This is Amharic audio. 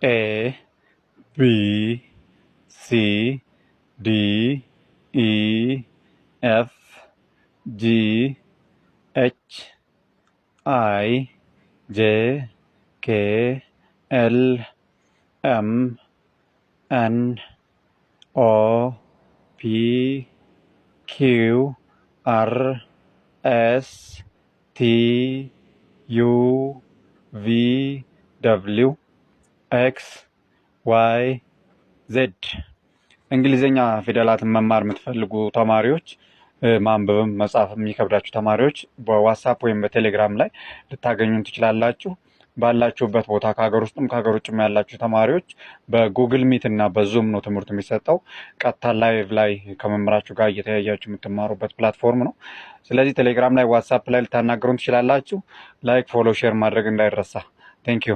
A B C D E F G H I J K L M N O P Q R S T U V W X Y Z እንግሊዘኛ ፊደላትን መማር የምትፈልጉ ተማሪዎች ማንበብም መጻፍም የሚከብዳችሁ ተማሪዎች በዋትስአፕ ወይም በቴሌግራም ላይ ልታገኙን ትችላላችሁ። ባላችሁበት ቦታ ከሀገር ውስጥም ከሀገር ውጭም ያላችሁ ተማሪዎች በጉግል ሚት እና በዙም ነው ትምህርቱ የሚሰጠው። ቀጥታ ላይቭ ላይ ከመምህራችሁ ጋር እየተያያችሁ የምትማሩበት ፕላትፎርም ነው። ስለዚህ ቴሌግራም ላይ ዋትስአፕ ላይ ልታናገሩን ትችላላችሁ። ላይክ፣ ፎሎ፣ ሼር ማድረግ እንዳይረሳ። ቴንክ ዩ